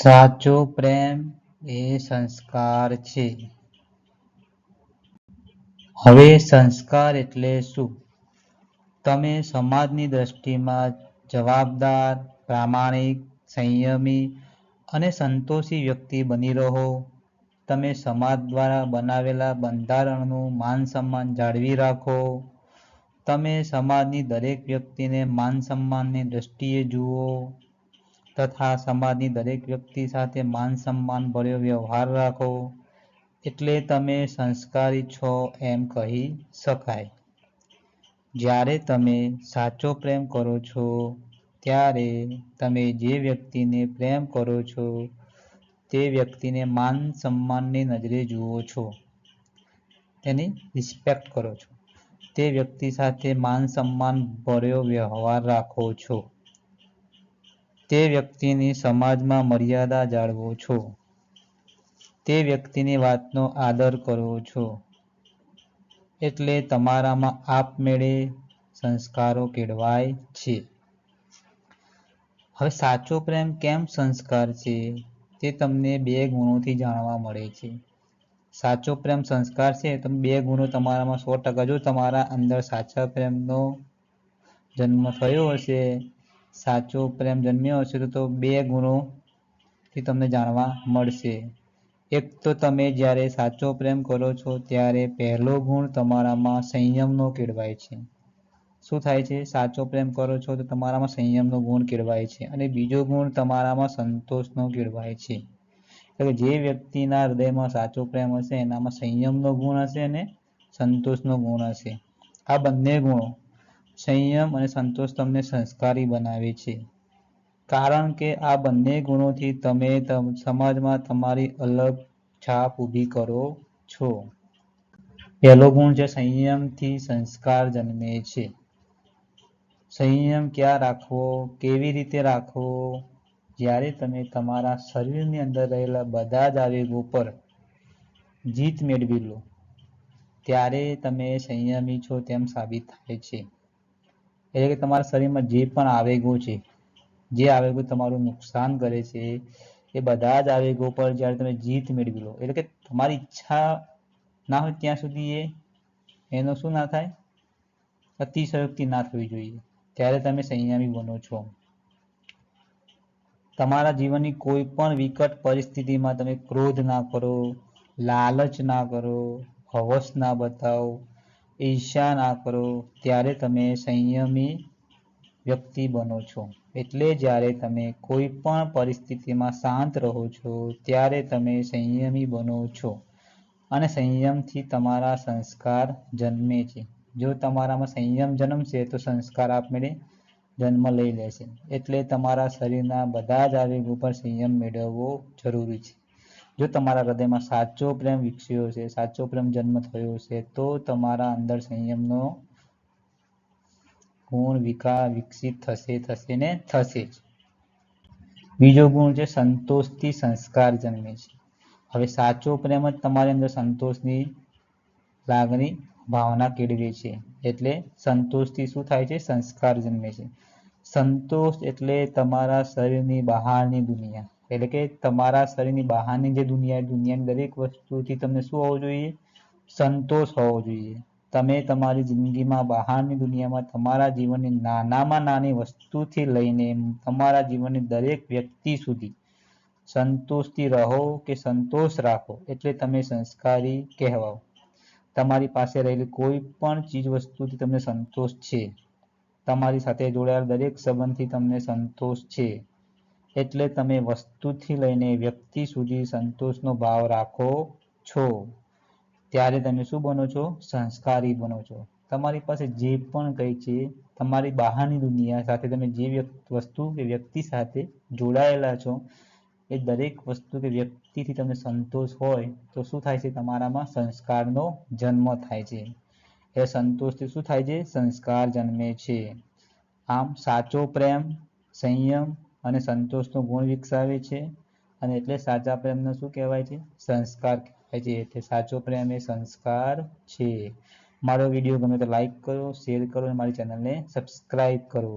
સાચો પ્રેમ એ સંસ્કાર છે. હવે સંસ્કાર એટલે શું? તમે સમાજની દ્રષ્ટિમાં જવાબદાર, પ્રામાણિક, સંયમી અને સંતોષી વ્યક્તિ બની રહો. તમે સમાજ દ્વારા બનાવેલા બંધારણનું માન સન્માન જાળવી રાખો. તમે સમાજની દરેક વ્યક્તિને માન સન્માનની દ્રષ્ટિએ જુઓ તથા સમાજની દરેક વ્યક્તિ સાથે માન સન્માન ભર્યો વ્યવહાર રાખો. એટલે તમે સંસ્કારી છો એમ કહી શકાય. જ્યારે તમે સાચો પ્રેમ કરો છો ત્યારે તમે જે વ્યક્તિને પ્રેમ કરો છો તે વ્યક્તિને માન સન્માનની નજરે જુઓ છો, તેની રિસ્પેક્ટ કરો છો, તે વ્યક્તિ સાથે માન સન્માન ભર્યો વ્યવહાર રાખો છો, તે વ્યક્તિની સમાજમાં મર્યાદા જાળવો છો, તે વ્યક્તિની વાતનો આદર કરો છો. એટલે તમારામાં આપમેળે સંસ્કારો કેળવાય છે. હવે સાચો પ્રેમ કેમ સંસ્કાર છે તે તમને 2 ગુણોથી જાણવા મળે છે. સાચો પ્રેમ સંસ્કાર છે તો 2 ગુણો તમારામાં 100%, જો તમારા અંદર સાચા પ્રેમનો જન્મ થયો હશે, સાચો પ્રેમ જન્મ્યો હશે તો 2 ગુણોથી તમને જાણવા મળશે. એક તો તમે જ્યારે સાચો પ્રેમ કરો છો ત્યારે પહેલો ગુણ તમારામાં સંયમનો કેળવાય છે. શું થાય છે? સાચો પ્રેમ કરો છો તો તમારામાં સંયમનો ગુણ કેળવાય છે અને બીજો ગુણ તમારામાં સંતોષનો કેળવાય છે. એટલે જે વ્યક્તિના હૃદયમાં સાચો પ્રેમ હશે એનામાં સંયમનો ગુણ હશે અને સંતોષનો ગુણ હશે. આ બંને ગુણો સંયમ અને સંતોષ તમને સંસ્કારી બનાવે છે. કારણ કે આ બંને ગુણોથી તમે સમાજમાં તમારી અલગ છાપ ઊભી કરો છો. પહેલો ગુણ છે સંયમથી સંસ્કાર જન્મે છે. સંયમ ક્યાં રાખવો, કેવી રીતે રાખવો? જ્યારે તમે તમારા શરીરની અંદર રહેલા બધા જ આવેગો પર જીત મેળવી લો ત્યારે તમે સંયમી છો તેમ સાબિત થાય છે. એટલે કે તમારા શરીરમાં જે પણ આવેગો છે, જે આવેગો તમારું નુકસાન કરે છે, એ બધા જ આવેગો પર જ્યારે તમે જીત મેળવી લો, એટલે કે તમારી ઈચ્છા ના હોય ત્યાં સુધી એનો શું ના થાય? અતિશયોક્તિ ના થવી જોઈએ. ત્યારે તમે સંયમી બનો છો. તમારા જીવનની કોઈ પણ વિકટ પરિસ્થિતિમાં તમે ક્રોધ ના કરો, લાલચ ના કરો, હવસ ના બતાવો, ઈર્ષ્યા ના કરો, ત્યારે તમે સંયમી વ્યક્તિ બનો છો. એટલે જ્યારે તમે કોઈ પણ પરિસ્થિતિમાં શાંત રહો છો ત્યારે તમે સંયમી બનો છો અને સંયમથી તમારા સંસ્કાર જન્મે છે. જો તમારામાં સંયમ જન્મશે તો સંસ્કાર આપમેળે જન્મ લઈ લેશે. એટલે તમારા શરીરના બધા જ આવેગો પર સંયમ મેળવવો જરૂરી છે. જો તમારા હૃદયમાં સાચો પ્રેમ વિકસ્યો છે, સાચો પ્રેમ જન્મ થયો છે, તો તમારા અંદર સંયમનો ગુણ વિકસિત થશે ને થશે જ. બીજો ગુણ છે સંતોષથી સંસ્કાર જન્મે છે. હવે સાચો પ્રેમ જ તમારી અંદર સંતોષની લાગણી, ભાવના કેળવે છે. એટલે સંતોષથી શું થાય છે? સંસ્કાર જન્મે છે. સંતોષ એટલે તમારા શરીરની બહારની દુનિયા, એટલે કે તમારા શરીરની બહારની જે દુનિયા, દુનિયાની દરેક વસ્તુથી તમને શું હોવો જોઈએ? સંતોષ હોવો જોઈએ. તમે તમારી જિંદગીમાં બહારની દુનિયામાં તમારા જીવનની નાનામાં નાની વસ્તુથી લઈને તમારા જીવનની દરેક વ્યક્તિ સુધી સંતોષથી રહો કે સંતોષ રાખો એટલે તમે સંસ્કારી કહેવાઓ. તમારી પાસે રહેલી કોઈ પણ ચીજ વસ્તુથી તમને સંતોષ છે, તમારી સાથે જોડાયેલા દરેક સંબંધથી તમને સંતોષ છે, એટલે તમે વસ્તુથી લઈને વ્યક્તિ સુધી સંતોષનો ભાવ રાખો છો. ત્યારે તમે શું બનો છો? સંસ્કારી બનો છો. તમારી પાસે જે પણ કંઈ છે, તમારી બહારની દુનિયા સાથે તમે જે વસ્તુ કે વ્યક્તિ સાથે જોડાયેલા છો એ દરેક વસ્તુ કે વ્યક્તિથી તમને સંતોષ હોય તો શું થાય છે? તમારામાં સંસ્કારનો જન્મ થાય છે. એ સંતોષથી શું થાય છે? સંસ્કાર જન્મે છે. આમ સાચો પ્રેમ સંયમ અને સંતોષનો ગુણ વિકસાવે છે અને એટલે સાચા પ્રેમને શું કહેવાય છે? સંસ્કાર કહેવાય છે. એટલે સાચો પ્રેમ એ સંસ્કાર છે. મારો વિડીયો ગમે તો લાઈક કરો, શેર કરો અને મારી ચેનલને સબસ્ક્રાઈબ કરો.